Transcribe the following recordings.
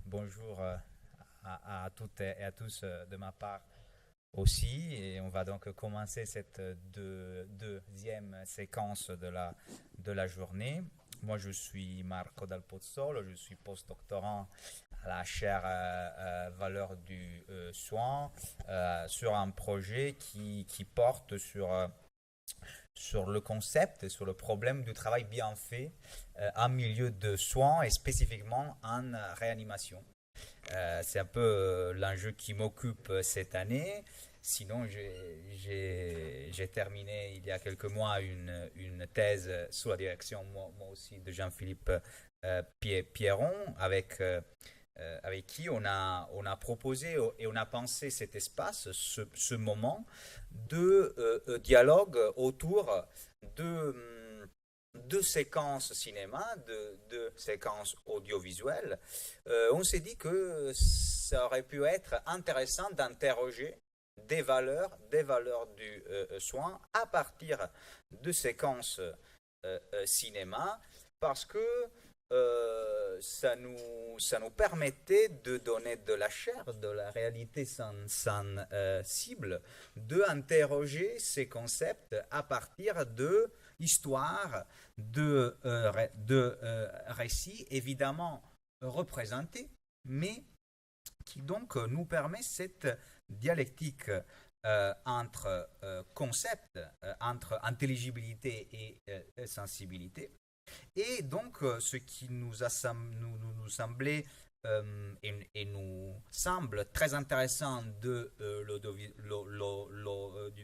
bonjour à toutes et à tous de ma part aussi. Et on va donc commencer cette deuxième séquence de la journée. Moi, je suis Marco Dal Pozzolo, je suis postdoctorant à la chaire valeur du soin sur un projet qui porte sur le concept, sur le problème du travail bien fait en milieu de soins et spécifiquement en réanimation. C'est un peu l'enjeu qui m'occupe cette année. Sinon, j'ai terminé il y a quelques mois une thèse sous la direction, moi aussi, de Jean-Philippe Pierron, avec qui on a proposé et on a pensé cet espace, ce moment de dialogue autour de, de séquences cinéma, de séquences audiovisuelles. On s'est dit que ça aurait pu être intéressant d'interroger des valeurs du soin à partir de séquences cinéma, parce que ça nous permettait de donner de la chair, de la réalité sans cible, de interroger ces concepts à partir de histoires, de récits évidemment représentés, mais qui donc nous permet cette dialectique entre concepts, entre intelligibilité et sensibilité. Et donc, ce qui nous semblait et nous semble très intéressant de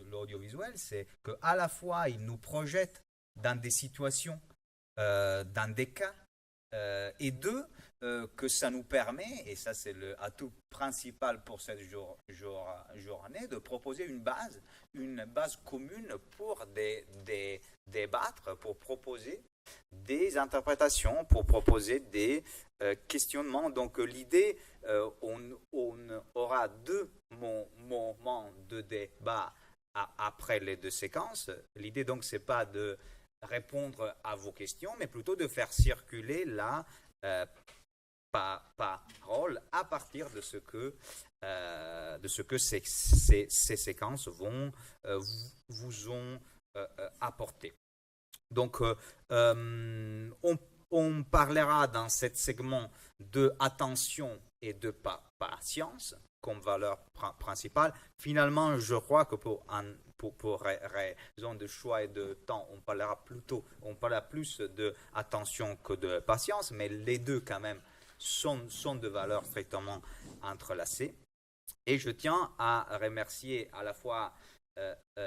l'audiovisuel, c'est qu'à la fois, il nous projette dans des situations, dans des cas, et deux, que ça nous permet, et ça c'est le atout principal pour cette journée, de proposer une base commune pour débattre, pour proposer des interprétations, pour proposer des questionnements. Donc l'idée, on aura deux moments de débat après les deux séquences. L'idée donc c'est pas de répondre à vos questions, mais plutôt de faire circuler la parole à partir de ce que ces séquences vous ont apporté. Donc, on parlera dans ce segment de attention et de patience comme valeur principale. Finalement, je crois que pour raison de choix et de temps, on parlera plus de attention que de patience, mais les deux quand même sont de valeurs strictement entrelacées. Et je tiens à remercier à la fois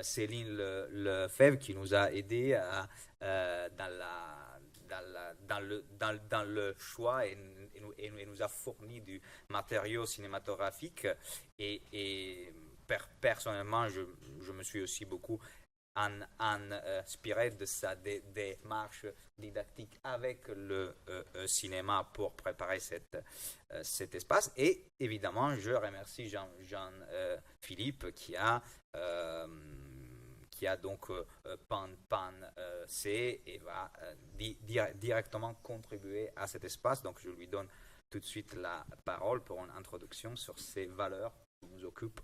Céline Lefebvre qui nous a aidés dans le choix et nous a fourni du matériau cinématographique. Et personnellement, je me suis aussi beaucoup inspiré de sa démarche didactique avec le cinéma pour préparer cet espace. Et évidemment, je remercie Jean-Philippe qui a donc pensé et va directement contribuer à cet espace. Donc je lui donne tout de suite la parole pour une introduction sur ces valeurs qui nous occupent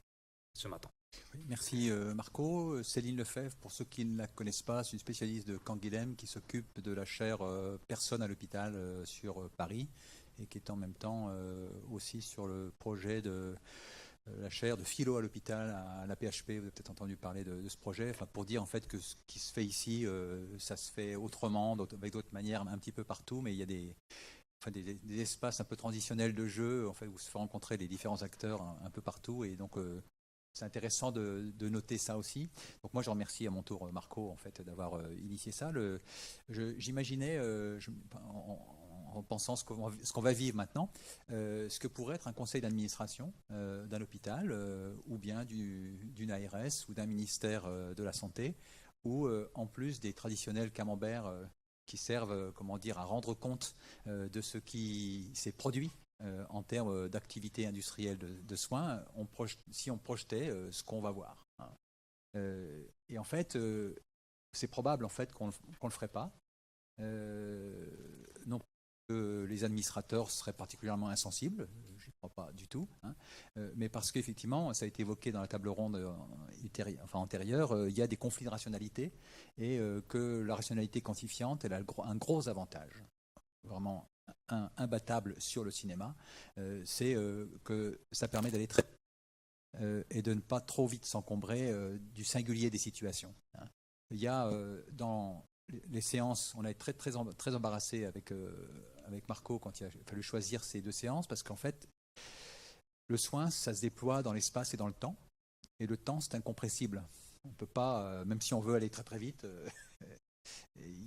ce matin. Oui, merci Marco. Céline Lefebvre, pour ceux qui ne la connaissent pas, c'est une spécialiste de Canguilhem qui s'occupe de la chaire Personnes à l'hôpital sur Paris et qui est en même temps aussi sur le projet de la chaire de philo à l'hôpital à la PHP. Vous avez peut-être entendu parler de ce projet, enfin, pour dire en fait que ce qui se fait ici, ça se fait autrement, avec d'autres manières un petit peu partout, mais il y a des espaces un peu transitionnels de jeu en fait, où se font rencontrer les différents acteurs un peu partout, et donc c'est intéressant de noter ça aussi. Donc moi je remercie à mon tour Marco en fait d'avoir initié ça. J'imaginais en pensant ce qu'on va vivre maintenant, ce que pourrait être un conseil d'administration d'un hôpital ou bien d'une ARS ou d'un ministère de la Santé, où en plus des traditionnels camemberts qui servent comment dire, à rendre compte de ce qui s'est produit en termes d'activité industrielle de soins, si on projetait ce qu'on va voir. Hein. Et en fait, c'est probable en fait qu'on le ferait pas. Non, que les administrateurs seraient particulièrement insensibles, je n'y crois pas du tout, hein, mais parce qu'effectivement, ça a été évoqué dans la table ronde antérieure, il y a des conflits de rationalité et que la rationalité quantifiante, elle a un gros avantage, vraiment imbattable sur le cinéma, c'est que ça permet d'aller très et de ne pas trop vite s'encombrer du singulier des situations. Hein. Il y a dans les séances, on a été très embarrassé avec Marco quand il a fallu choisir ces 2 séances, parce qu'en fait, le soin, ça se déploie dans l'espace et dans le temps, et le temps, c'est incompressible. On ne peut pas, même si on veut aller très très vite,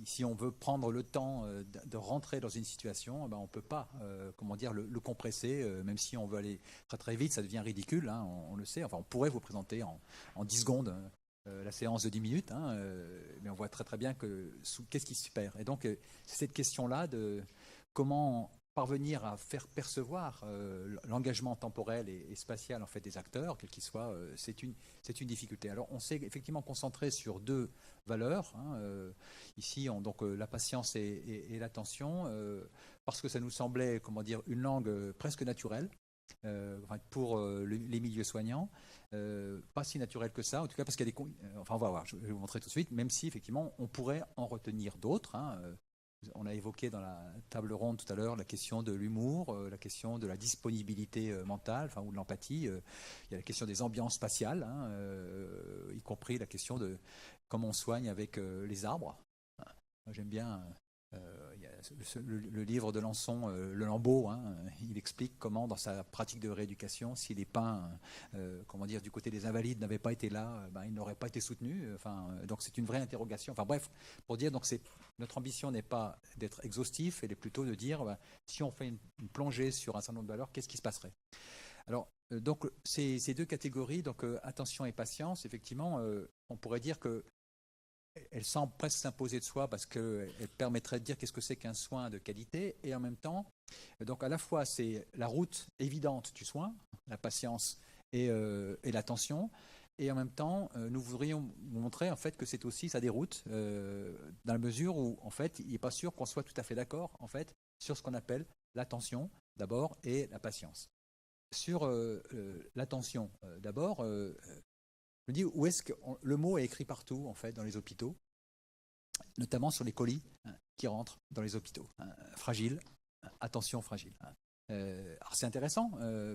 si on veut prendre le temps de rentrer dans une situation, ben on ne peut pas le compresser, même si on veut aller très très vite, ça devient ridicule, hein, on le sait. Enfin, on pourrait vous présenter en 10 secondes la séance de 10 minutes, hein, mais on voit très très bien qu'est-ce qui se perd. Et donc, c'est cette question-là de comment parvenir à faire percevoir l'engagement temporel et spatial en fait, des acteurs, quel qu'il soit, c'est une difficulté. Alors, on s'est effectivement concentré sur 2 valeurs. Hein, ici, donc la patience et l'attention, parce que ça nous semblait, une langue presque naturelle pour les milieux soignants. Pas si naturelle que ça, en tout cas parce qu'il y a on va voir, je vais vous montrer tout de suite, même si effectivement on pourrait en retenir d'autres. Hein, on a évoqué dans la table ronde tout à l'heure la question de l'humour, la question de la disponibilité mentale, ou de l'empathie. Il y a la question des ambiances spatiales, hein, y compris la question de comment on soigne avec les arbres. Moi, j'aime bien il y a le livre de Lançon, Le Lambeau, hein, il explique comment dans sa pratique de rééducation, si les pins du côté des invalides n'avaient pas été là, ils n'auraient pas été soutenus. Donc c'est une vraie interrogation. Bref, pour dire, donc notre ambition n'est pas d'être exhaustif, elle est plutôt de dire si on fait une plongée sur un certain nombre de valeurs, qu'est-ce qui se passerait? Alors, donc ces 2 catégories, donc attention et patience, effectivement, on pourrait dire que elle semble presque s'imposer de soi parce qu'elle permettrait de dire qu'est-ce que c'est qu'un soin de qualité, et en même temps, donc à la fois c'est la route évidente du soin, la patience et l'attention, et en même temps nous voudrions vous montrer en fait que c'est aussi ça déroute dans la mesure où en fait il n'est pas sûr qu'on soit tout à fait d'accord en fait sur ce qu'on appelle l'attention d'abord et la patience. Sur l'attention d'abord. Je me dis où est-ce que le mot est écrit partout en fait dans les hôpitaux, notamment sur les colis qui rentrent dans les hôpitaux. Fragile, attention fragile. Alors c'est intéressant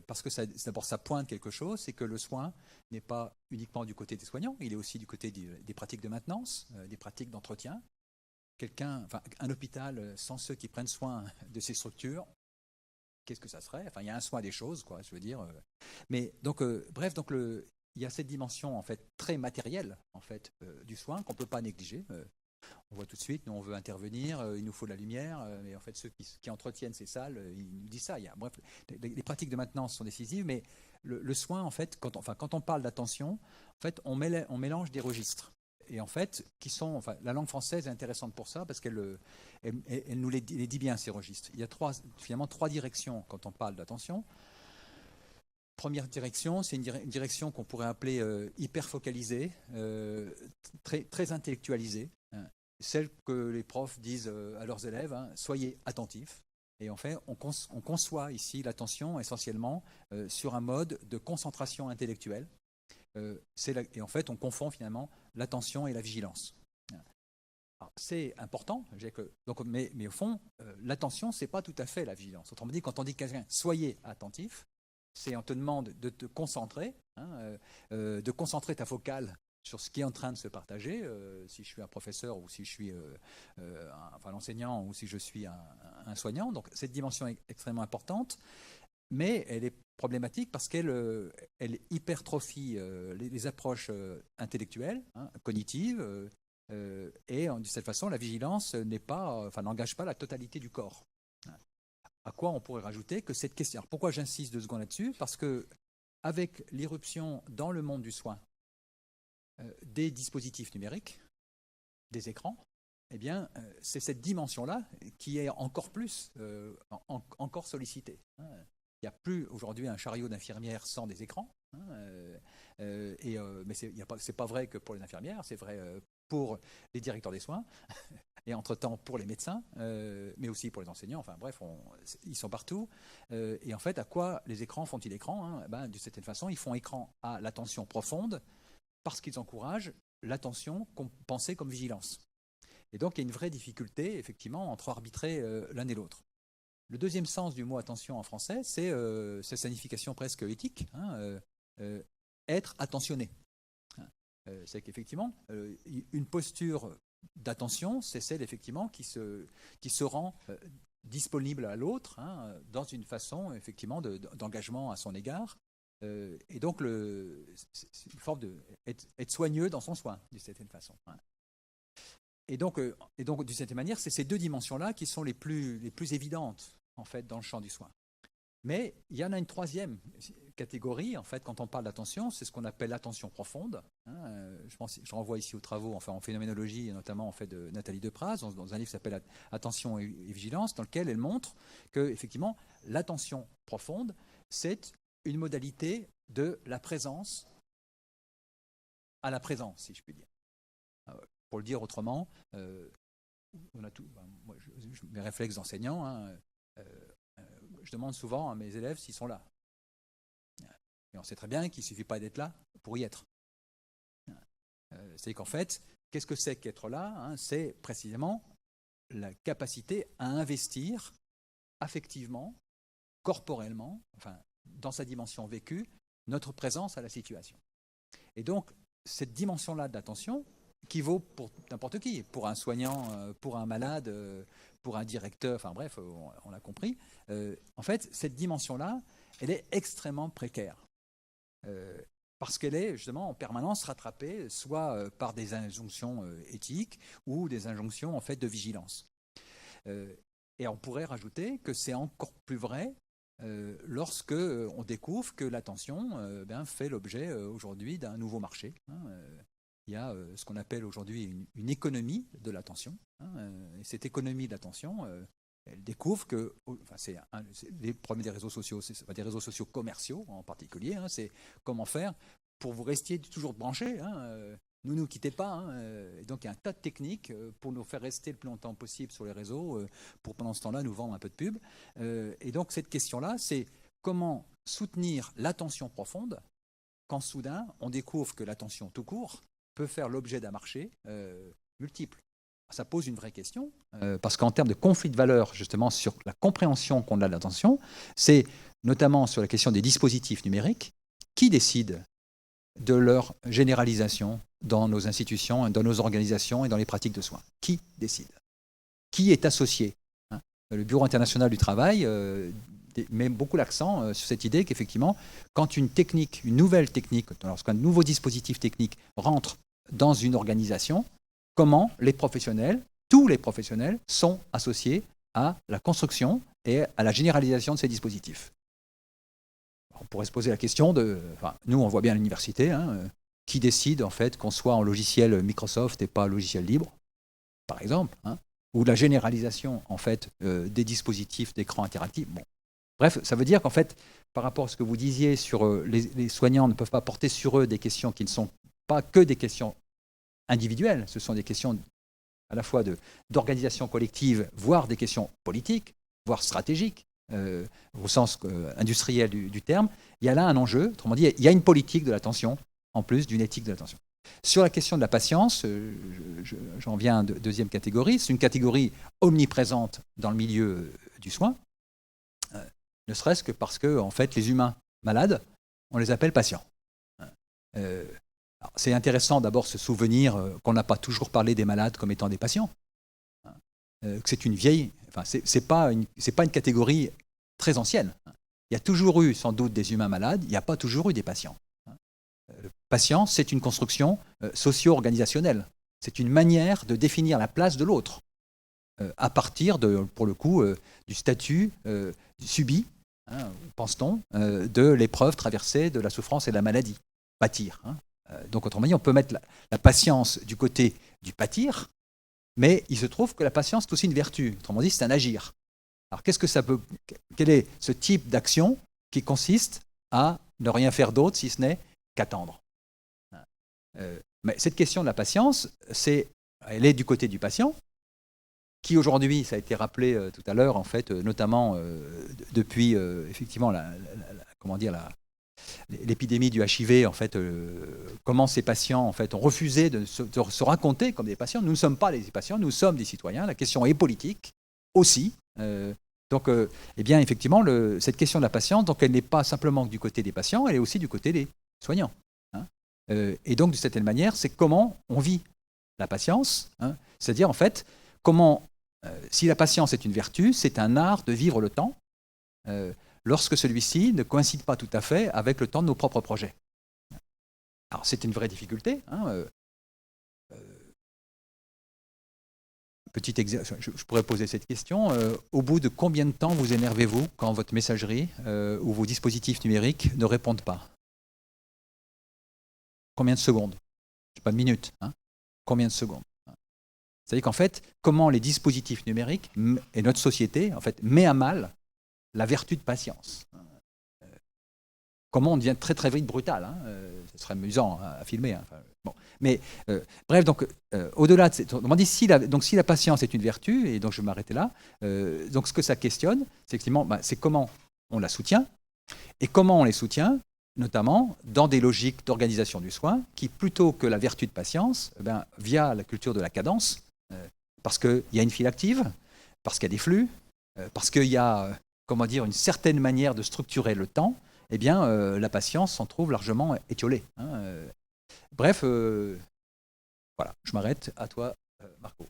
parce que d'abord ça pointe quelque chose, c'est que le soin n'est pas uniquement du côté des soignants, il est aussi du côté des pratiques de maintenance, des pratiques d'entretien. Un hôpital sans ceux qui prennent soin de ces structures, qu'est-ce que ça serait? Il y a un soin des choses, quoi, je veux dire. Mais donc, bref, donc il y a cette dimension en fait très matérielle en fait du soin qu'on ne peut pas négliger. On voit tout de suite, nous on veut intervenir, il nous faut de la lumière, mais en fait ceux qui entretiennent ces salles, ils nous disent ça. Bref, les pratiques de maintenance sont décisives, mais le soin en fait, quand on parle d'attention, en fait on mélange des registres. Et en fait, la langue française est intéressante pour ça parce qu'elle nous les dit bien ces registres. Il y a finalement 3 directions quand on parle d'attention. Première direction, c'est une direction qu'on pourrait appeler hyper focalisée, très, très intellectualisée, hein, celle que les profs disent à leurs élèves, hein, soyez attentifs. Et en fait, on conçoit ici l'attention essentiellement sur un mode de concentration intellectuelle. Et en fait, on confond finalement l'attention et la vigilance. Alors, c'est important, mais au fond, l'attention, ce n'est pas tout à fait la vigilance. Autrement dit, quand on dit à quelqu'un « soyez attentif », c'est on te demande de te concentrer, hein, de concentrer ta focale sur ce qui est en train de se partager, si je suis un professeur ou si je suis un enseignant ou si je suis un soignant. Donc cette dimension est extrêmement importante, mais elle est problématique parce qu'elle hypertrophie les approches intellectuelles, hein, cognitives, et de cette façon, la vigilance n'engage pas la totalité du corps. À quoi on pourrait rajouter que cette question. Alors pourquoi j'insiste 2 secondes là-dessus? Parce que avec l'irruption dans le monde du soin des dispositifs numériques, des écrans, eh bien, c'est cette dimension-là qui est encore plus, encore sollicitée. Il n'y a plus aujourd'hui un chariot d'infirmières sans des écrans. Mais ce n'est pas vrai que pour les infirmières, c'est vrai pour les directeurs des soins. et entre-temps pour les médecins, mais aussi pour les enseignants. Enfin bref, ils sont partout. Et en fait, à quoi les écrans font-ils écran, hein? D'une certaine façon, ils font écran à l'attention profonde parce qu'ils encouragent l'attention pensée comme vigilance. Et donc, il y a une vraie difficulté, effectivement, entre arbitrer l'un et l'autre. Le deuxième sens du mot attention en français, c'est sa signification presque éthique, hein, être attentionné. C'est qu'effectivement, une posture d'attention, c'est celle effectivement qui se rend disponible à l'autre, hein, dans une façon effectivement d'engagement à son égard. Et donc, c'est une forme d'être soigneux dans son soin, d'une certaine façon. Hein. Et donc, d'une certaine manière, c'est ces deux dimensions-là qui sont les plus évidentes, en fait, dans le champ du soin. Mais il y en a une troisième catégorie, en fait, quand on parle d'attention, c'est ce qu'on appelle l'attention profonde. Hein, je renvoie ici aux travaux en phénoménologie, et notamment en fait, de Nathalie Depraz, dans un livre qui s'appelle Attention et vigilance, dans lequel elle montre que, effectivement, l'attention profonde, c'est une modalité de la présence à la présence, si je puis dire. Pour le dire autrement, on a tout. Moi, mes réflexes d'enseignant, hein, je demande souvent à mes élèves s'ils sont là. Et on sait très bien qu'il ne suffit pas d'être là pour y être. C'est qu'en fait, qu'est-ce que c'est qu'être là, hein? C'est précisément la capacité à investir affectivement, corporellement, enfin, dans sa dimension vécue, notre présence à la situation. Et donc, cette dimension-là d'attention, qui vaut pour n'importe qui, pour un soignant, pour un malade, pour un directeur, enfin bref, on l'a compris. En fait, cette dimension-là, elle est extrêmement précaire. Parce qu'elle est justement en permanence rattrapée, soit par des injonctions éthiques ou des injonctions en fait de vigilance. Et on pourrait rajouter que c'est encore plus vrai lorsque on découvre que l'attention fait l'objet aujourd'hui d'un nouveau marché. Hein, il y a ce qu'on appelle aujourd'hui une économie de l'attention. Hein, et cette économie de l'attention, elle découvre que, c'est les problèmes des réseaux sociaux, c'est des réseaux sociaux commerciaux en particulier, hein, c'est comment faire pour vous restiez toujours branchés, hein, ne nous quittez pas. Hein, et donc il y a un tas de techniques pour nous faire rester le plus longtemps possible sur les réseaux, pour pendant ce temps-là nous vendre un peu de pub. Et donc cette question-là, c'est comment soutenir l'attention profonde quand soudain on découvre que l'attention tout court peut faire l'objet d'un marché multiple. Ça pose une vraie question, parce qu'en termes de conflit de valeurs, justement, sur la compréhension qu'on a de l'attention, c'est notamment sur la question des dispositifs numériques, qui décide de leur généralisation dans nos institutions, dans nos organisations et dans les pratiques de soins? Qui décide? Qui est associé? Le Bureau international du travail met beaucoup l'accent sur cette idée qu'effectivement, quand une nouvelle technique, lorsqu'un nouveau dispositif technique rentre dans une organisation, comment les professionnels, tous les professionnels, sont associés à la construction et à la généralisation de ces dispositifs. On pourrait se poser la question nous on voit bien à l'université, hein, qui décide en fait qu'on soit en logiciel Microsoft et pas logiciel libre, par exemple, hein, ou la généralisation en fait des dispositifs d'écran interactif. Bon. Bref, ça veut dire qu'en fait, par rapport à ce que vous disiez sur les soignants ne peuvent pas porter sur eux des questions qui ne sont pas que des questions individuelles, ce sont des questions à la fois d'organisation collective, voire des questions politiques, voire stratégiques, au sens industriel du terme. Il y a là un enjeu, autrement dit, il y a une politique de l'attention, en plus d'une éthique de l'attention. Sur la question de la patience, j'en viens à une deuxième catégorie, c'est une catégorie omniprésente dans le milieu du soin, ne serait-ce que parce que, en fait, les humains malades, on les appelle patients. C'est intéressant d'abord se souvenir qu'on n'a pas toujours parlé des malades comme étant des patients. Que c'est une vieille, c'est pas une catégorie très ancienne. Il y a toujours eu sans doute des humains malades, il n'y a pas toujours eu des patients. Le patient, c'est une construction socio-organisationnelle. C'est une manière de définir la place de l'autre à partir pour le coup, du statut subi, hein, pense-t-on, de l'épreuve traversée, de la souffrance et de la maladie. Pâtir. Hein. Donc, autrement dit, on peut mettre la patience du côté du pâtir, mais il se trouve que la patience est aussi une vertu. Autrement dit, c'est un agir. Alors, quel est ce type d'action qui consiste à ne rien faire d'autre si ce n'est qu'attendre? Mais cette question de la patience, elle est du côté du patient, qui aujourd'hui, ça a été rappelé tout à l'heure, en fait, notamment depuis effectivement comment dire, l'épidémie du HIV, en fait, comment ces patients en fait, ont refusé de se raconter comme des patients. Nous ne sommes pas des patients, nous sommes des citoyens. La question est politique aussi. Donc, eh bien, effectivement, cette question de la patience, donc, elle n'est pas simplement du côté des patients, elle est aussi du côté des soignants. Hein. Et donc, de certaine manière, c'est comment on vit la patience. Hein. C'est-à-dire, en fait, comment, si la patience est une vertu, c'est un art de vivre le temps. Lorsque celui-ci ne coïncide pas tout à fait avec le temps de nos propres projets. Alors c'est une vraie difficulté. Hein, je pourrais poser cette question. Au bout de combien de temps vous énervez-vous quand votre messagerie ou vos dispositifs numériques ne répondent pas? Combien de secondes? Je ne sais pas de minutes. Hein, combien de secondes? C'est-à-dire qu'en fait, comment les dispositifs numériques et notre société en fait, met à mal la vertu de patience. Comment on devient très très vite brutal. Hein. Ce serait amusant à filmer. Hein. Enfin, bon. Mais bref, donc au-delà de on dit si la patience est une vertu, et donc je vais m'arrêter là. Donc ce que ça questionne, c'est effectivement, c'est comment on la soutient et comment on les soutient, notamment dans des logiques d'organisation du soin, qui plutôt que la vertu de patience, via la culture de la cadence, parce qu'il y a une file active, parce qu'il y a des flux, parce qu'il y a comment dire, une certaine manière de structurer le temps, eh bien, la patience s'en trouve largement étiolée. Hein. Bref, voilà, je m'arrête. À toi, Marco.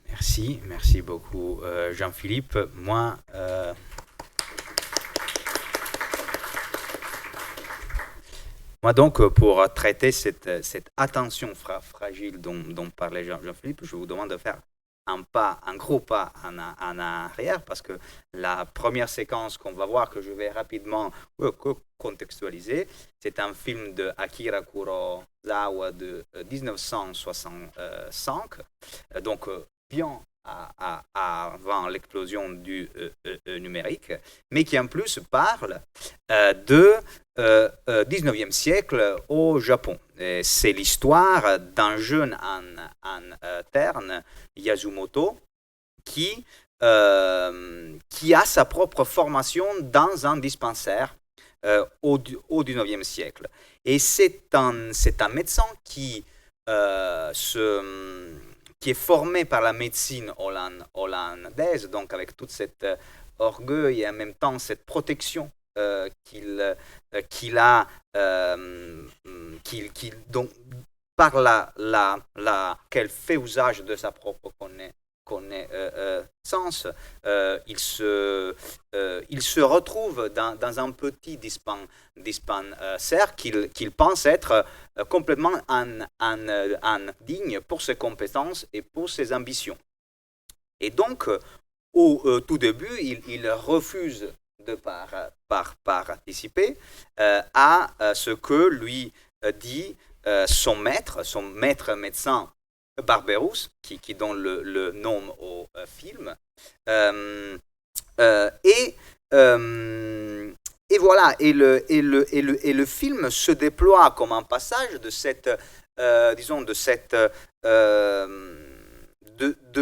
Merci beaucoup, Jean-Philippe. Moi, donc, pour traiter cette attention fragile dont parlait Jean-Philippe, je vous demande de faire un gros pas en arrière, parce que la première séquence qu'on va voir, que je vais rapidement contextualiser, c'est un film de Akira Kurosawa de 1965, donc bien avant l'explosion du numérique, mais qui en plus parle de 19e siècle au Japon. C'est l'histoire d'un jeune interne, Yasumoto, qui a sa propre formation dans un dispensaire au 19e siècle. Et c'est un médecin qui est formé par la médecine hollandaise, donc avec toute cet orgueil et en même temps cette protection qu'il a, donc, par qu'elle fait usage de sa propre connaissance, il se retrouve dans un petit dispensaire qu'il pense être complètement indigne pour ses compétences et pour ses ambitions. Et donc, au tout début, il refuse de participer à ce que lui dit son maître médecin Barberousse, qui donne le nom au film. Et voilà, et le film se déploie comme un passage de cette, disons, de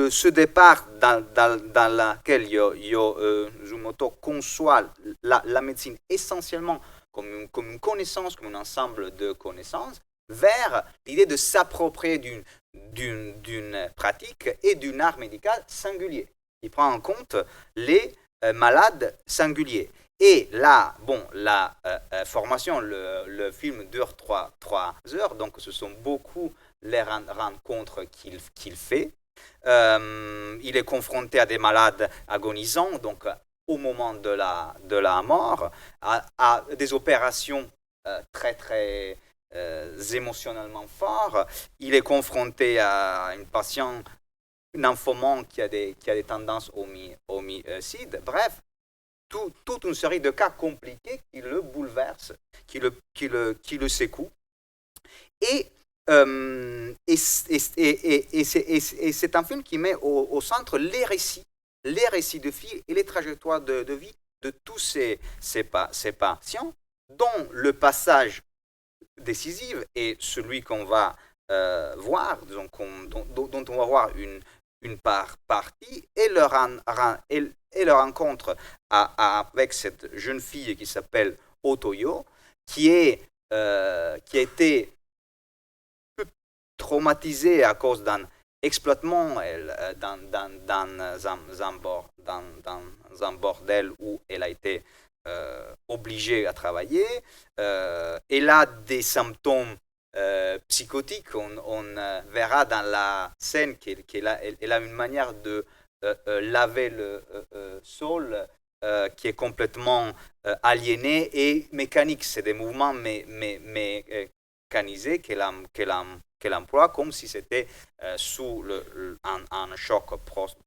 ce départ dans laquelle Yasumoto conçoit la médecine essentiellement comme une connaissance, comme un ensemble de connaissances, vers l'idée de s'approprier d'une pratique et d'un art médical singulier, qui prend en compte les malades singuliers. Et là, la formation, le film dure 3 heures, donc ce sont beaucoup les rencontres qu'il fait. Il est confronté à des malades agonisants, donc au moment de la mort, à des opérations très très émotionnellement fortes. Il est confronté à une patiente nymphomane qui a des tendances homicides. Bref, toute une série de cas compliqués qui le bouleversent, qui le secouent. Et c'est un film qui met au centre les récits de vie et les trajectoires de vie de tous ces patients, dont le passage décisif est celui qu'on va voir, dont on va voir une partie et et le rencontre avec cette jeune fille qui s'appelle Otoyo, qui a été traumatisée à cause d'un exploitement dans un bordel où elle a été obligée à travailler. Elle a des symptômes psychotiques. On verra dans la scène qu'elle a une manière de laver le sol qui est complètement aliéné et mécanique. C'est des mouvements mécanisés qu'elle emploie comme si c'était sous un choc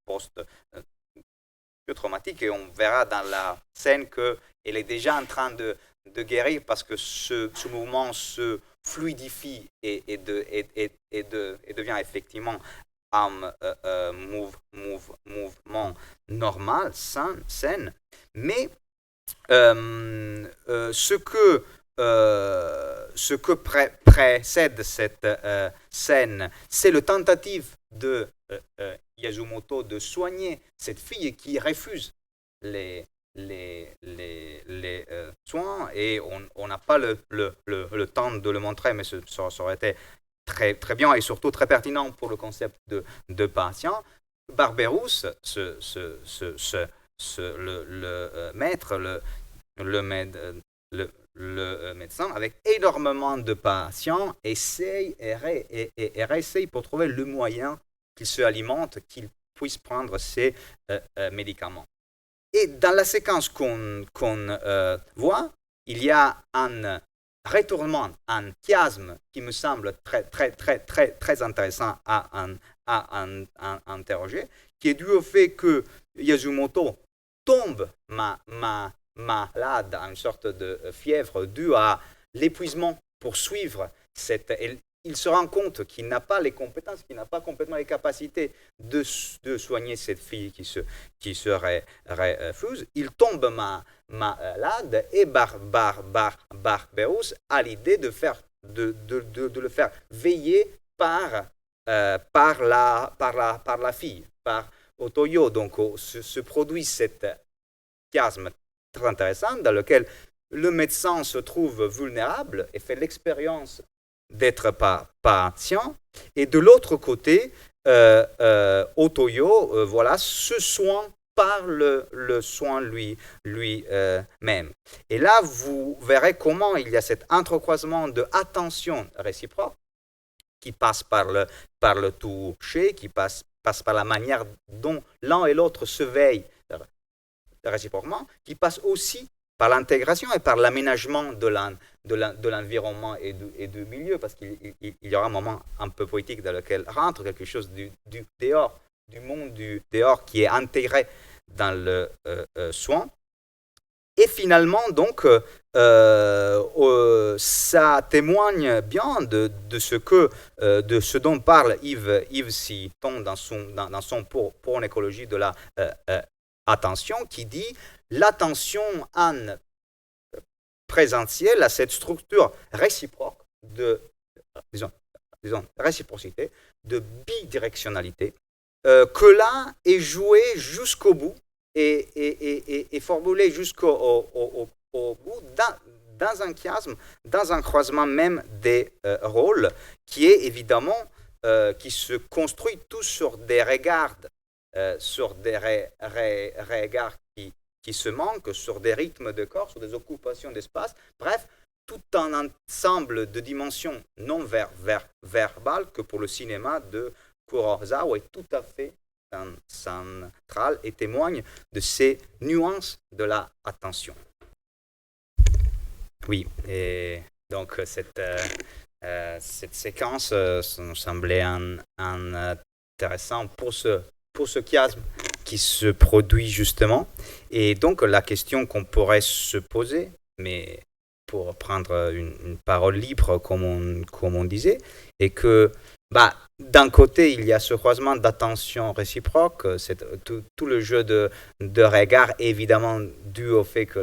post-traumatique. Et on verra dans la scène qu'elle est déjà en train de guérir parce que ce mouvement se fluidifie et devient effectivement un mouvement normal, sain. Mais ce que précède cette scène, c'est la tentative de Yasumoto de soigner cette fille qui refuse les soins, et on n'a pas le temps de le montrer, mais ça aurait été très, très bien et surtout très pertinent pour le concept de patient. Barberousse, le maître, le médecin, avec énormément de patients, essaye et réessaye pour trouver le moyen qu'il se alimente, qu'il puisse prendre ses médicaments. Et dans la séquence qu'on voit, il y a un retournement, un chiasme qui me semble très, très, très, très, très intéressant à interroger, qui est dû au fait que Yasumoto tombe malade à une sorte de fièvre due à l'épuisement pour suivre il se rend compte qu'il n'a pas les compétences, qu'il n'a pas complètement les capacités de soigner cette fille qui se refuse. Il tombe malade et Barberousse a l'idée de le faire veiller par la fille, par Otoyo. Donc se produit cet chiasme très intéressant dans lequel le médecin se trouve vulnérable et fait l'expérience d'être patient, et de l'autre côté, Otoyo se soigne par le soin lui-même. Et là, vous verrez comment il y a cet entrecroisement de attention réciproque qui passe par le toucher, qui passe par la manière dont l'un et l'autre se veillent réciproquement, qui passe aussi par l'intégration et par l'aménagement de l'environnement et du milieu, parce qu'il y aura un moment un peu poétique dans lequel rentre quelque chose du dehors, du monde du dehors qui est intégré dans le soin. Et finalement, donc, ça témoigne bien de ce dont parle Yves Citon dans son pour une écologie de la attention, qui dit l'attention en présentiel a cette structure réciproque disons réciprocité, de bidirectionnalité, que là est joué jusqu'au bout et formulé jusqu'au bout dans un chiasme, dans un croisement même des rôles, qui est évidemment qui se construit tous sur des regards regards qui se manquent, sur des rythmes de corps, sur des occupations d'espace, bref, tout un ensemble de dimensions non verbales que pour le cinéma de Kurosawa est tout à fait central et témoigne de ces nuances de la attention. Oui, et donc cette séquence nous semblait intéressante pour ce chiasme qui se produit justement. Et donc la question qu'on pourrait se poser, mais pour prendre une parole libre comme on disait, est que d'un côté, il y a ce croisement d'attention réciproque, c'est tout le jeu de regard, évidemment dû au fait que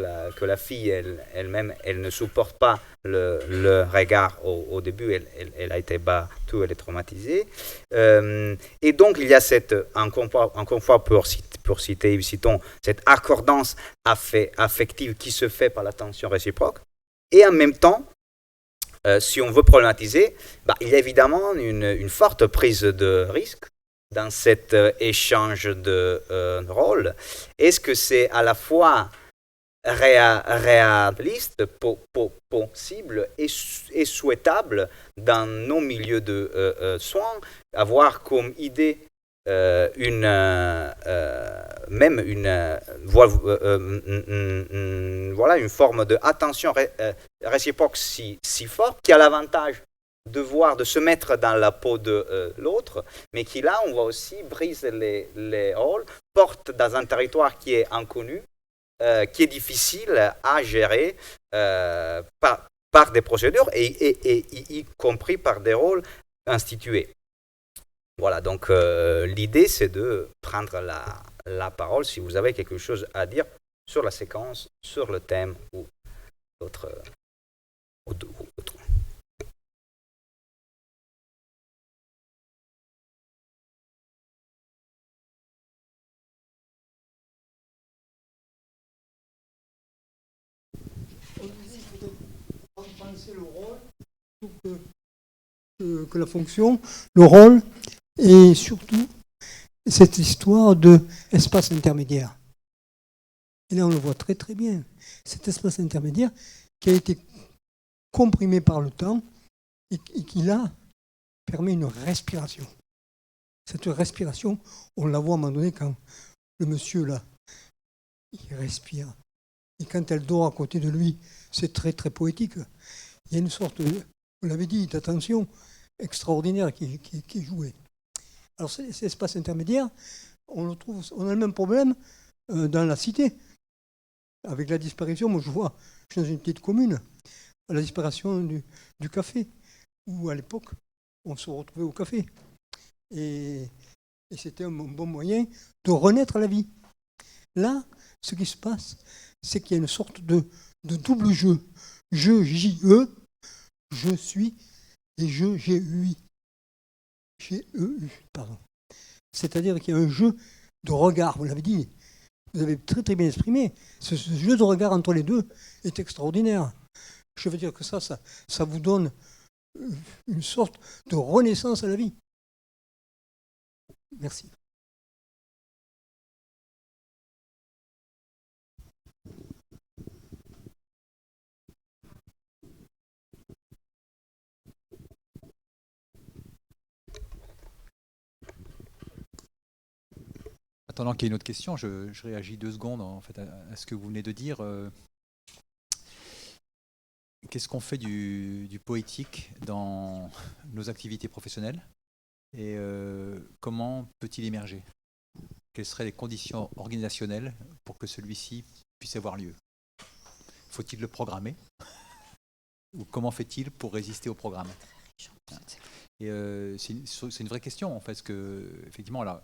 la fille elle-même, elle ne supporte pas le regard au début, elle a été battue, elle est traumatisée. Et donc, il y a encore une fois, pour citer Yves Citon, cette accordance affective qui se fait par l'attention réciproque. Et en même temps, si on veut problématiser, il y a évidemment une forte prise de risque dans cet échange de rôles. Est-ce que c'est à la fois réaliste, possible et souhaitable dans nos milieux de soins, avoir comme idée une forme d'attention réciproque si forte, qui a l'avantage de se mettre dans la peau de l'autre, mais qui là, on va aussi briser les rôles, porte dans un territoire qui est inconnu, qui est difficile à gérer par des procédures et y compris par des rôles institués. Voilà, donc l'idée, c'est de prendre la parole si vous avez quelque chose à dire sur la séquence, sur le thème ou autre. Penser le rôle que la fonction, le rôle, et surtout cette histoire d'espace intermédiaire. Et là, on le voit très très bien. Cet espace intermédiaire qui a été comprimé par le temps et qui, là, permet une respiration. Cette respiration, on la voit à un moment donné quand le monsieur, là, il respire. Et quand elle dort à côté de lui, c'est très très poétique. Il y a une sorte, vous l'avez dit, d'attention extraordinaire qui est jouée. Alors cet espace intermédiaire, on a le même problème dans la cité. Avec la disparition, moi je suis dans une petite commune, la disparition du café, où à l'époque, on se retrouvait au café. Et c'était un bon moyen de renaître à la vie. Là, ce qui se passe, c'est qu'il y a une sorte de double jeu. Je, J-E, je suis, et je, G-U-I. G-E-U, pardon. C'est-à-dire qu'il y a un jeu de regard, vous l'avez dit, vous avez très très bien exprimé. Ce jeu de regard entre les deux est extraordinaire. Je veux dire que ça vous donne une sorte de renaissance à la vie. Merci. Attendant qu'il y ait une autre question, je réagis 2 secondes en fait, à ce que vous venez de dire. Qu'est-ce qu'on fait du poétique dans nos activités professionnelles et comment peut-il émerger? Quelles seraient les conditions organisationnelles pour que celui-ci puisse avoir lieu? Faut-il le programmer? Ou comment fait-il pour résister au programme? Et c'est une vraie question en fait, parce que effectivement là,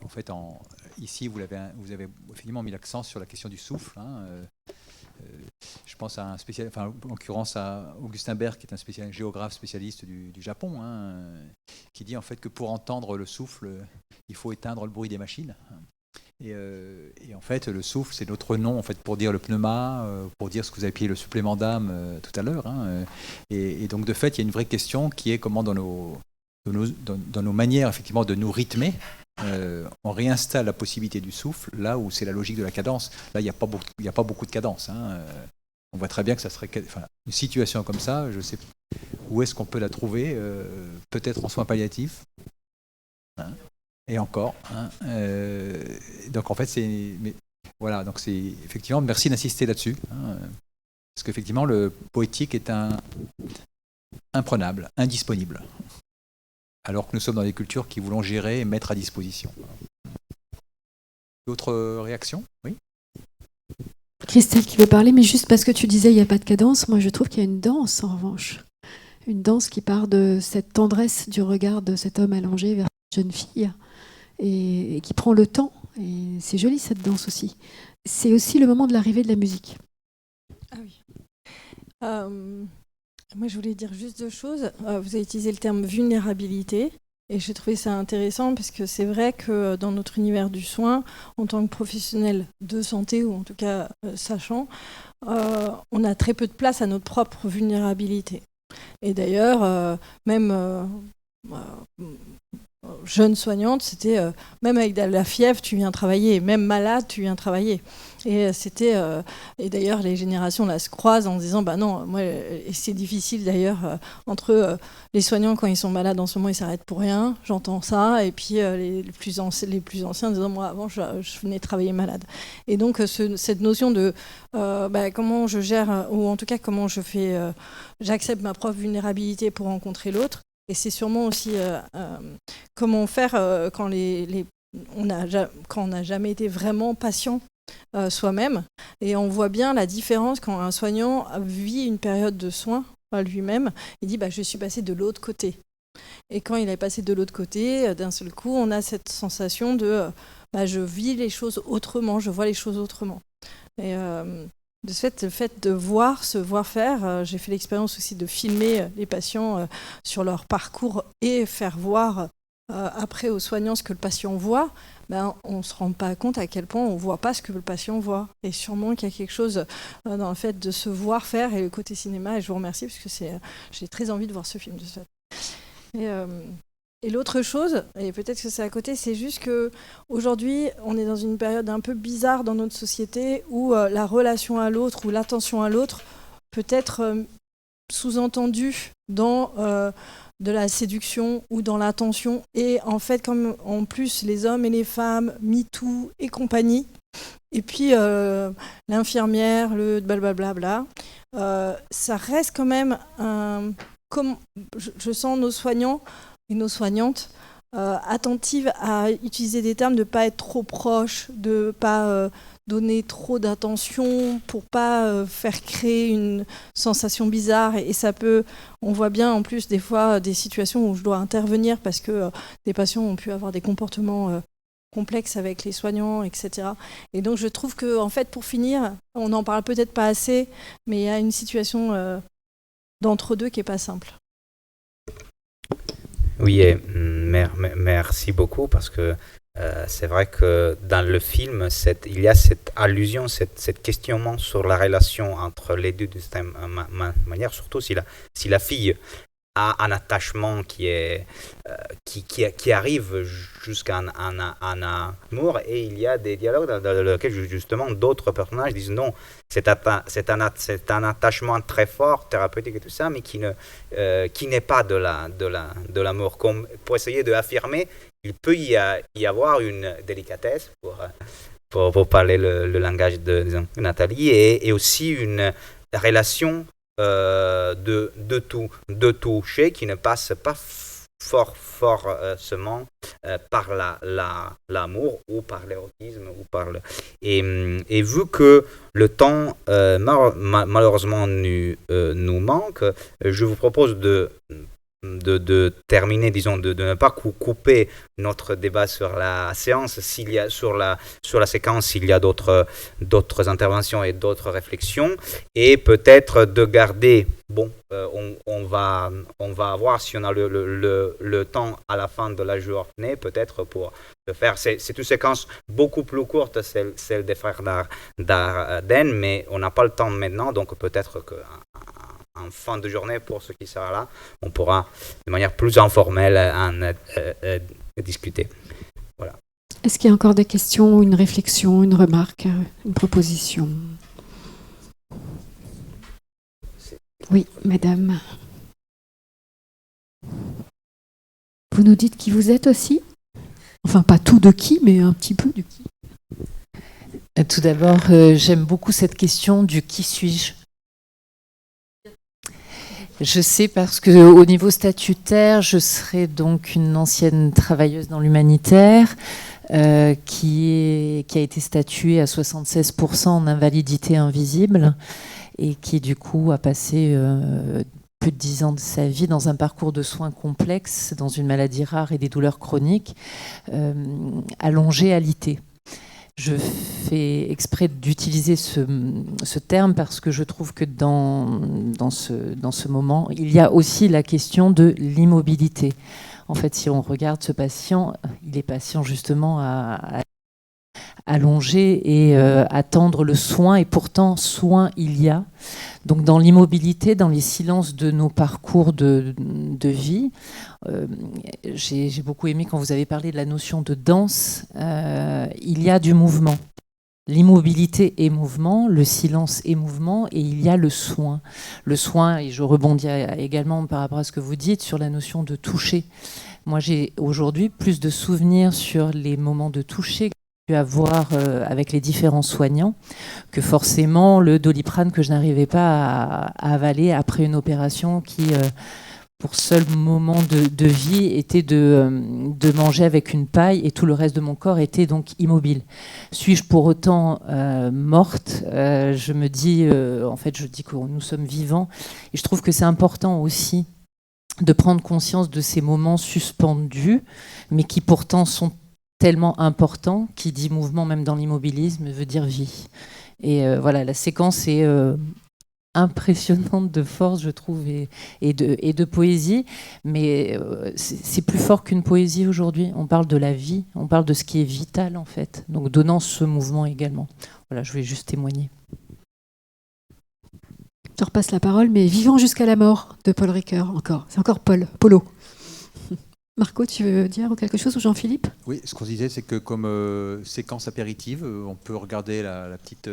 en fait, ici vous avez effectivement mis l'accent sur la question du souffle. Je pense à un spécialiste, en l'occurrence à Augustin Berg, qui est un géographe spécialiste du Japon, qui dit en fait que pour entendre le souffle, il faut éteindre le bruit des machines. Et en fait, le souffle, c'est notre nom en fait pour dire le pneuma, pour dire ce que vous avez appelé le supplément d'âme tout à l'heure. Et donc de fait, il y a une vraie question qui est comment dans nos manières effectivement de nous rythmer, on réinstalle la possibilité du souffle là où c'est la logique de la cadence. Là, il n'y a pas beaucoup de cadence. On voit très bien que ça serait une situation comme ça. Je sais où est-ce qu'on peut la trouver, peut-être en soins palliatifs. Et encore. Donc en fait, voilà. Donc c'est effectivement. Merci d'insister là-dessus, parce qu'effectivement le poétique est imprenable, indisponible. Alors que nous sommes dans des cultures qui voulons gérer et mettre à disposition. D'autres réactions? Oui. Christelle qui veut parler, mais juste parce que tu disais il n'y a pas de cadence, moi je trouve qu'il y a une danse en revanche. Une danse qui part de cette tendresse du regard de cet homme allongé vers cette jeune fille et qui prend le temps. Et c'est joli cette danse aussi. C'est aussi le moment de l'arrivée de la musique. Ah oui. Moi, je voulais dire juste deux choses. Vous avez utilisé le terme vulnérabilité. Et j'ai trouvé ça intéressant parce que c'est vrai que dans notre univers du soin, en tant que professionnel de santé, ou en tout cas sachant, on a très peu de place à notre propre vulnérabilité. Et d'ailleurs, même jeune soignante, c'était même avec de la fièvre, tu viens travailler, même malade, tu viens travailler. Et c'était et d'ailleurs les générations là se croisent en se disant bah non, moi et c'est difficile d'ailleurs entre les soignants quand ils sont malades en ce moment ils s'arrêtent pour rien, j'entends ça, et puis les plus anciens disant moi avant je venais travailler malade. Et donc cette notion de comment je gère, ou en tout cas comment je fais, j'accepte ma propre vulnérabilité pour rencontrer l'autre. Et c'est sûrement aussi comment faire quand on n'a jamais été vraiment patient soi-même. Et on voit bien la différence quand un soignant vit une période de soins lui-même. Il dit je suis passé de l'autre côté. Et quand il est passé de l'autre côté, d'un seul coup, on a cette sensation de je vis les choses autrement, je vois les choses autrement. Et de ce fait, le fait de se voir faire, j'ai fait l'expérience aussi de filmer les patients sur leur parcours et faire voir après aux soignants ce que le patient voit. On ne se rend pas compte à quel point on ne voit pas ce que le patient voit. Et sûrement qu'il y a quelque chose dans le fait de se voir faire et le côté cinéma. Et je vous remercie parce que j'ai très envie de voir ce film de ce fait. Et l'autre chose, et peut-être que c'est à côté, c'est juste qu'aujourd'hui, on est dans une période un peu bizarre dans notre société où la relation à l'autre ou l'attention à l'autre peut être sous-entendue dans de la séduction ou dans l'attention. Et en fait, comme en plus les hommes et les femmes, MeToo et compagnie, et puis l'infirmière, le blablabla, ça reste quand même comme je sens nos soignants et nos soignantes attentives à utiliser des termes, de ne pas être trop proches, de ne pas donner trop d'attention pour ne pas faire créer une sensation bizarre. Et ça peut, on voit bien en plus des fois des situations où je dois intervenir parce que des patients ont pu avoir des comportements complexes avec les soignants, etc. Et donc je trouve que, en fait, pour finir, on n'en parle peut-être pas assez, mais il y a une situation d'entre-deux qui n'est pas simple. Oui, et merci beaucoup parce que c'est vrai que dans le film, il y a cette allusion, cette questionnement sur la relation entre les deux de cette manière, surtout si la fille a un attachement qui arrive jusqu'à un amour, et il y a des dialogues dans lesquels justement d'autres personnages disent non, c'est un attachement très fort, thérapeutique et tout ça, mais qui n'est pas de l'amour. Comme pour essayer d'affirmer, il peut y avoir une délicatesse pour parler le langage de Nathalie, et aussi une relation de toucher qui ne passe pas forcément par l'amour ou par l'érotisme et vu que le temps malheureusement nous manque, je vous propose de terminer, disons, de ne pas couper notre débat sur la séance, sur la séquence, s'il y a d'autres interventions et d'autres réflexions, et peut-être de garder, on va voir si on a le temps à la fin de la journée, peut-être pour le faire. C'est une séquence beaucoup plus courte, celle des frères Dardenne, mais on n'a pas le temps maintenant, donc peut-être que en fin de journée, pour ceux qui seront là, on pourra de manière plus informelle en discuter. Voilà. Est-ce qu'il y a encore des questions, une réflexion, une remarque, une proposition? Oui, madame. Vous nous dites qui vous êtes aussi? Enfin, pas tout de qui, mais un petit peu du qui. Tout d'abord, j'aime beaucoup cette question du qui suis-je. Je sais parce qu'au niveau statutaire, je serai donc une ancienne travailleuse dans l'humanitaire qui a été statuée à 76% en invalidité invisible et qui du coup a passé plus de 10 ans de sa vie dans un parcours de soins complexes, dans une maladie rare et des douleurs chroniques, à longéalité. Je fais exprès d'utiliser ce terme parce que je trouve que dans ce moment, il y a aussi la question de l'immobilité. En fait, si on regarde ce patient, il est patient justement à allonger et attendre le soin, et pourtant soin il y a. Donc dans l'immobilité, dans les silences de nos parcours de vie, j'ai beaucoup aimé quand vous avez parlé de la notion de danse, il y a du mouvement. L'immobilité est mouvement, le silence est mouvement, et il y a le soin. Le soin, et je rebondis également par rapport à ce que vous dites sur la notion de toucher. Moi, j'ai aujourd'hui plus de souvenirs sur les moments de toucher que j'ai pu avoir avec les différents soignants que forcément le Doliprane que je n'arrivais pas à avaler après une opération qui, pour seul moment de vie, était de manger avec une paille, et tout le reste de mon corps était donc immobile. Suis-je pour autant morte ? Je me dis, en fait, je dis que nous sommes vivants, et je trouve que c'est important aussi de prendre conscience de ces moments suspendus, mais qui pourtant sont tellement importants. Qui dit mouvement, même dans l'immobilisme, veut dire vie. Et voilà, la séquence est impressionnante de force, je trouve, et de poésie, mais c'est plus fort qu'une poésie aujourd'hui. On parle de la vie, on parle de ce qui est vital, en fait, donc donnant ce mouvement également. Voilà, je voulais juste témoigner. Je te repasse la parole, mais Vivant jusqu'à la mort de Paul Ricoeur, encore. C'est encore Polo. Marco, tu veux dire quelque chose, ou Jean-Philippe ? Oui, ce qu'on disait, c'est que comme séquence apéritive, on peut regarder la petite...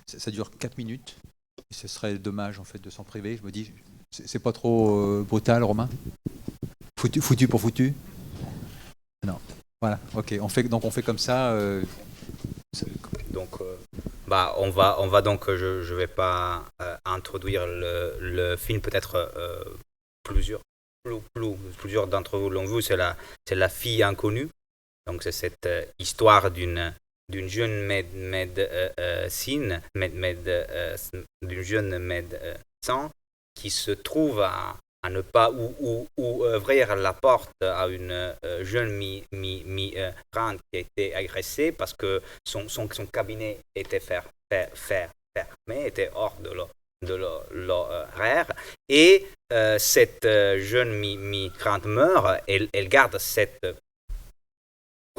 ça dure 4 minutes. Et ce serait dommage en fait de s'en priver. Je me dis, c'est pas trop brutal, Romain ? Foutu pour foutu ? Non. Voilà, ok. On fait comme ça. Donc, on va donc, je vais pas introduire le film, peut-être plusieurs d'entre vous l'ont vu, c'est la fille inconnue. Donc c'est cette histoire d'une jeune médecin qui se trouve à ne pas ouvrir la porte à une jeune migrante qui a été agressée parce que son cabinet était fermé, était hors de l'horaire, et cette jeune migrante meurt. Elle garde cette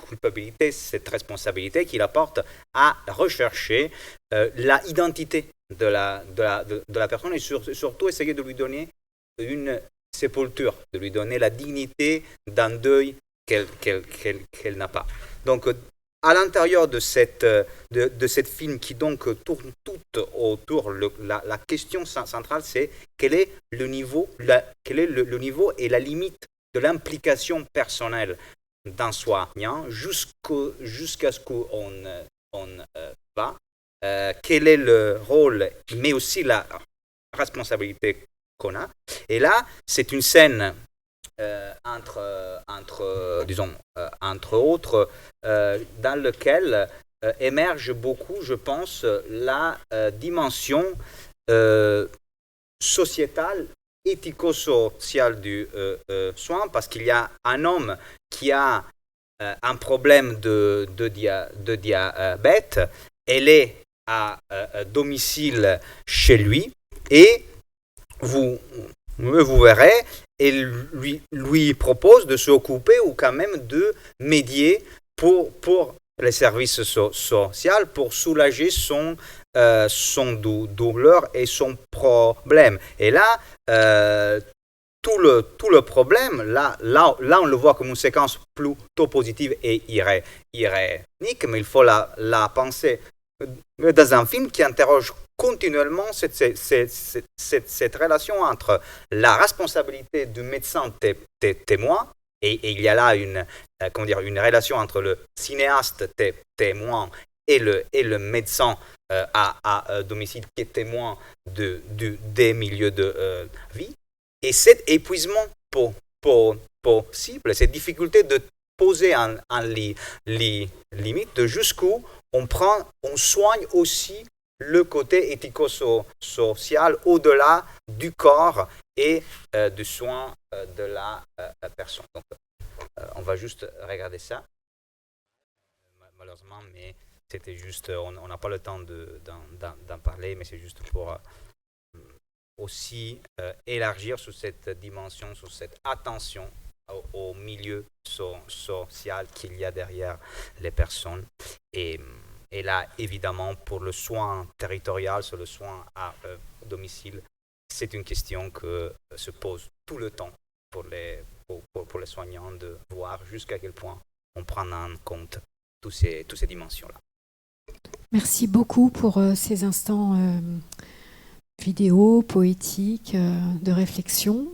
culpabilité, cette responsabilité qui la porte à rechercher la identité de la personne, et surtout essayer de lui donner une sépulture, de lui donner la dignité d'un deuil qu'elle n'a pas. Donc à l'intérieur de cette film qui donc tourne tout autour, la question centrale, c'est quel est le niveau et la limite de l'implication personnelle d'un soignant jusqu'à ce qu'on va, quel est le rôle, mais aussi la responsabilité qu'on a. Et là, c'est une scène entre autres, dans lequel émerge beaucoup, je pense, la dimension sociétale, éthico-sociale du soin, parce qu'il y a un homme qui a un problème de diabète. Elle est à domicile chez lui, et vous verrez, elle lui propose de s'occuper ou quand même de médier pour les services sociaux, pour soulager son douleur et son problème. Et là, tout le problème, là on le voit comme une séquence plutôt positive et irénique, mais il faut la penser dans un film qui interroge continuellement cette relation entre la responsabilité du médecin témoin, et il y a là une relation entre le cinéaste témoin et le médecin à domicile qui est témoin des milieux de vie, et cet épuisement possible, cette difficulté de poser un limite de jusqu'où on soigne aussi le côté éthico-social au-delà du corps et du soin de la personne. Donc, on va juste regarder ça, malheureusement, mais c'était juste, on n'a pas le temps d'en parler, mais c'est juste pour aussi élargir sur cette dimension, sur cette attention au milieu social qu'il y a derrière les personnes. Et là, évidemment, pour le soin territorial, sur le soin à domicile, c'est une question que se pose tout le temps pour les soignants, de voir jusqu'à quel point on prend en compte toutes ces dimensions-là. Merci beaucoup pour ces instants vidéo, poétiques, de réflexion,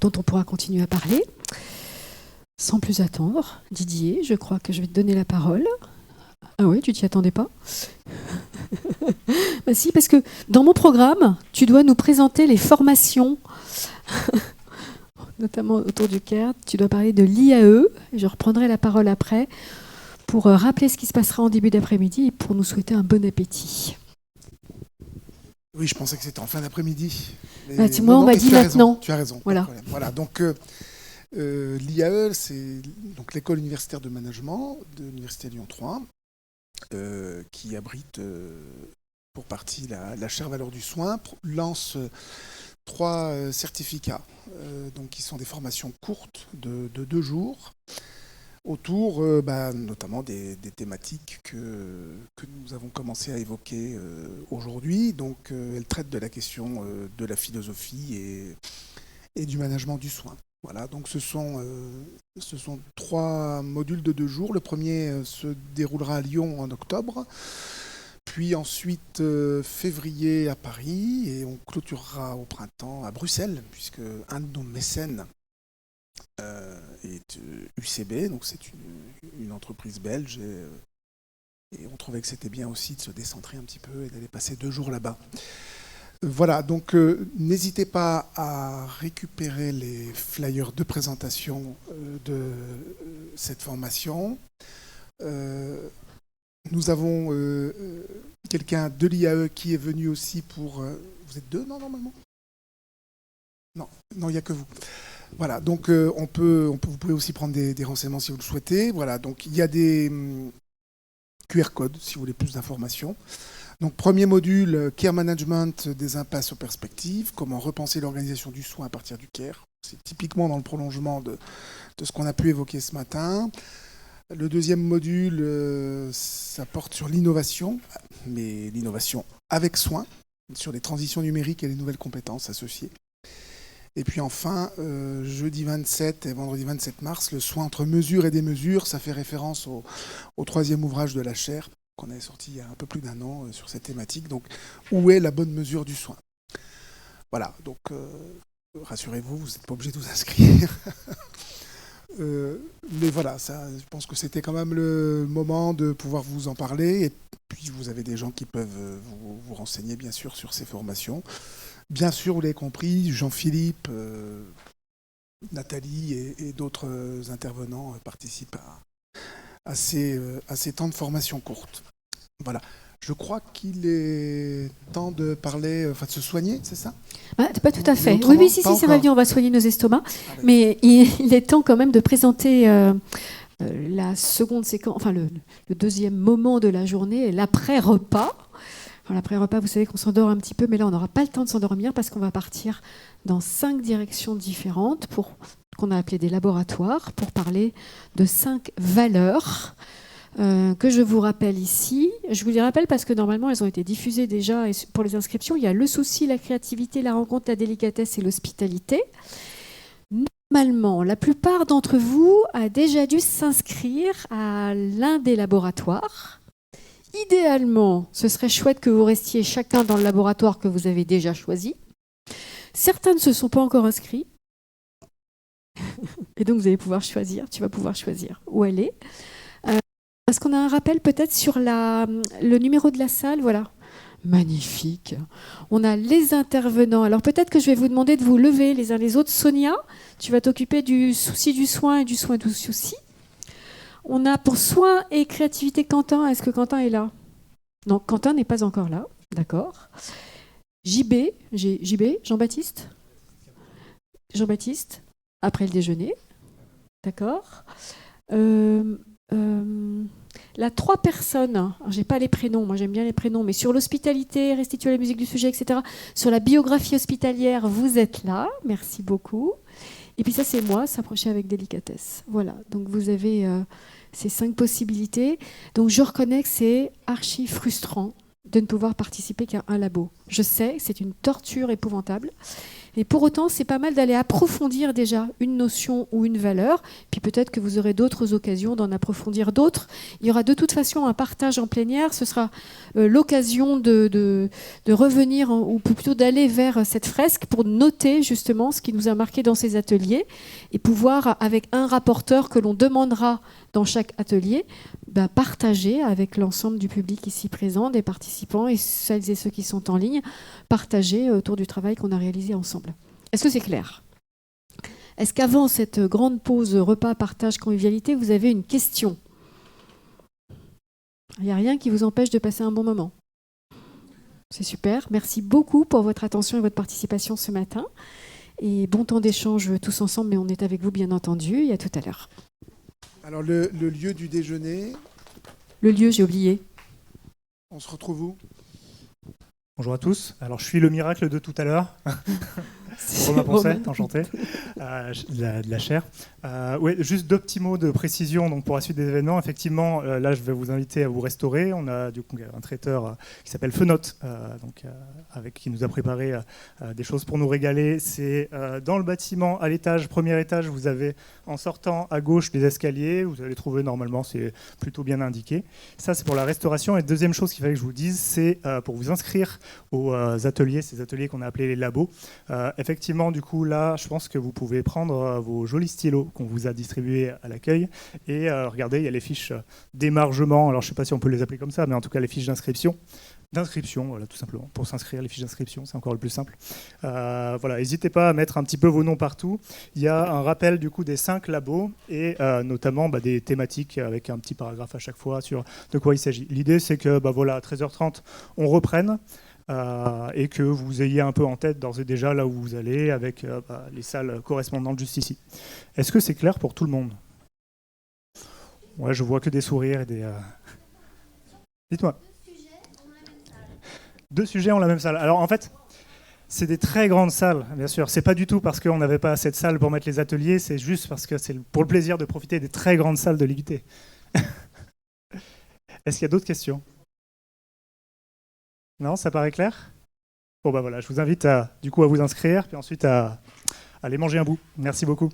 dont on pourra continuer à parler. Sans plus attendre, Didier, je crois que je vais te donner la parole. Ah oui, tu t'y attendais pas? Bah si, parce que dans mon programme, tu dois nous présenter les formations, notamment autour du CARE. Tu dois parler de l'IAE. Je reprendrai la parole après pour rappeler ce qui se passera en début d'après-midi et pour nous souhaiter un bon appétit. Oui, je pensais que c'était en fin d'après-midi. Moi, on m'a dit maintenant. Tu as raison. Voilà. Voilà. Donc, l'IAE, c'est donc l'école universitaire de management de l'Université Lyon 3, qui abrite pour partie la chaire valeur du soin, lance 3 certificats, donc qui sont des formations courtes de 2 jours, autour notamment des thématiques que nous avons commencé à évoquer aujourd'hui. Donc, elle traite de la question de la philosophie et du management du soin. Voilà, donc ce sont 3 modules de 2 jours. Le premier se déroulera à Lyon en octobre, puis ensuite février à Paris, et on clôturera au printemps à Bruxelles, puisque un de nos mécènes est UCB, donc c'est une entreprise belge, et on trouvait que c'était bien aussi de se décentrer un petit peu et d'aller passer 2 jours là-bas. Voilà, donc n'hésitez pas à récupérer les flyers de présentation de cette formation. Nous avons quelqu'un de l'IAE qui est venu aussi pour... vous êtes 2, non, normalement? Non, il n'y a que vous. Voilà, donc vous pouvez aussi prendre des renseignements si vous le souhaitez. Voilà, donc il y a des QR codes si vous voulez plus d'informations. Donc, premier module, Care Management des impasses aux perspectives, comment repenser l'organisation du soin à partir du Care. C'est typiquement dans le prolongement de ce qu'on a pu évoquer ce matin. Le deuxième module, ça porte sur l'innovation, mais l'innovation avec soin, sur les transitions numériques et les nouvelles compétences associées. Et puis enfin, jeudi 27 et vendredi 27 mars, le soin entre mesures et démesures, ça fait référence au 3e ouvrage de la chaire, qu'on avait sorti il y a un peu plus d'1 an sur cette thématique. Donc, où est la bonne mesure du soin? Voilà, donc rassurez-vous, vous n'êtes pas obligé de vous inscrire. Mais voilà, ça, je pense que c'était quand même le moment de pouvoir vous en parler. Et puis, vous avez des gens qui peuvent vous renseigner, bien sûr, sur ces formations. Bien sûr, vous l'avez compris, Jean-Philippe, Nathalie et d'autres intervenants participent à ces temps de formation courte. Voilà. Je crois qu'il est temps de parler, de se soigner, c'est ça? Pas tout à fait. Oui, si, ça va bien, on va soigner nos estomacs. Mais il est temps quand même de présenter la seconde séquence, enfin le deuxième moment de la journée, l'après-repas. Alors, l'après-repas, vous savez qu'on s'endort un petit peu, mais là, on n'aura pas le temps de s'endormir parce qu'on va partir dans 5 directions différentes qu'on a appelées des laboratoires pour parler de 5 valeurs que je vous rappelle ici. Je vous les rappelle parce que normalement, elles ont été diffusées déjà. Et pour les inscriptions, il y a le souci, la créativité, la rencontre, la délicatesse et l'hospitalité. Normalement, la plupart d'entre vous a déjà dû s'inscrire à l'un des laboratoires. Idéalement, ce serait chouette que vous restiez chacun dans le laboratoire que vous avez déjà choisi. Certains ne se sont pas encore inscrits. Et donc, vous allez pouvoir choisir. Tu vas pouvoir choisir où aller. Est-ce qu'on a un rappel peut-être sur le numéro de la salle? Voilà. Magnifique. On a les intervenants. Alors peut-être que je vais vous demander de vous lever les uns les autres. Sonia, tu vas t'occuper du souci du soin et du soin du souci. On a pour soins et créativité Quentin. Est-ce que Quentin est là? Non, Quentin n'est pas encore là. D'accord. JB, Jean-Baptiste? Jean-Baptiste, après le déjeuner. D'accord. Là, 3 personnes, je n'ai pas les prénoms, moi j'aime bien les prénoms, mais sur l'hospitalité, restituer la musique du sujet, etc. Sur la biographie hospitalière, vous êtes là, merci beaucoup. Et puis ça, c'est moi, s'approcher avec délicatesse. Voilà, donc vous avez ces 5 possibilités. Donc je reconnais que c'est archi frustrant de ne pouvoir participer qu'à un labo. Je sais, c'est une torture épouvantable. Et pour autant, c'est pas mal d'aller approfondir déjà une notion ou une valeur, puis peut-être que vous aurez d'autres occasions d'en approfondir d'autres. Il y aura de toute façon un partage en plénière, ce sera l'occasion de revenir, ou plutôt d'aller vers cette fresque pour noter justement ce qui nous a marqué dans ces ateliers, et pouvoir, avec un rapporteur que l'on demandera dans chaque atelier, partager avec l'ensemble du public ici présent, des participants et celles et ceux qui sont en ligne, partager autour du travail qu'on a réalisé ensemble. Est-ce que c'est clair ? Est-ce qu'avant cette grande pause repas, partage, convivialité, vous avez une question ? Il n'y a rien qui vous empêche de passer un bon moment. C'est super. Merci beaucoup pour votre attention et votre participation ce matin. Et bon temps d'échange tous ensemble, mais on est avec vous bien entendu. Et à tout à l'heure. Alors le lieu du déjeuner. Le lieu, j'ai oublié. On se retrouve où ? Bonjour à tous. Alors, je suis le miracle de tout à l'heure. Romain Poncet, enchanté, de la chaire. Ouais, juste 2 petits mots de précision donc pour la suite des événements. Effectivement, là, je vais vous inviter à vous restaurer. On a du coup un traiteur qui s'appelle Fenote, qui nous a préparé des choses pour nous régaler. C'est dans le bâtiment, à l'étage, premier étage, vous avez en sortant à gauche des escaliers. Vous allez trouver normalement, c'est plutôt bien indiqué. Ça, c'est pour la restauration. Et deuxième chose qu'il fallait que je vous dise, c'est pour vous inscrire aux ateliers, ces ateliers qu'on a appelés les labos. Effectivement, du coup, là, je pense que vous pouvez prendre vos jolis stylos qu'on vous a distribués à l'accueil et regardez, il y a les fiches d'émargement. Alors, je ne sais pas si on peut les appeler comme ça, mais en tout cas, les fiches d'inscription. Voilà, tout simplement. Pour s'inscrire, les fiches d'inscription, c'est encore le plus simple. Voilà, n'hésitez pas à mettre un petit peu vos noms partout. Il y a un rappel, du coup, des 5 labos et notamment des thématiques avec un petit paragraphe à chaque fois sur de quoi il s'agit. L'idée, c'est que, voilà, à 13h30, on reprenne. Et que vous ayez un peu en tête d'ores et déjà là où vous allez avec les salles correspondantes juste ici. Est-ce que c'est clair pour tout le monde ? Ouais, je vois que des sourires et des... Dites-moi. 2 sujets ont la même salle. Alors en fait, c'est des très grandes salles, bien sûr. C'est pas du tout parce qu'on n'avait pas assez de salles pour mettre les ateliers, c'est juste parce que c'est pour le plaisir de profiter des très grandes salles de l'IUT. Est-ce qu'il y a d'autres questions ? Non, ça paraît clair ? Bon, voilà, je vous invite à vous inscrire, puis ensuite à aller manger un bout. Merci beaucoup.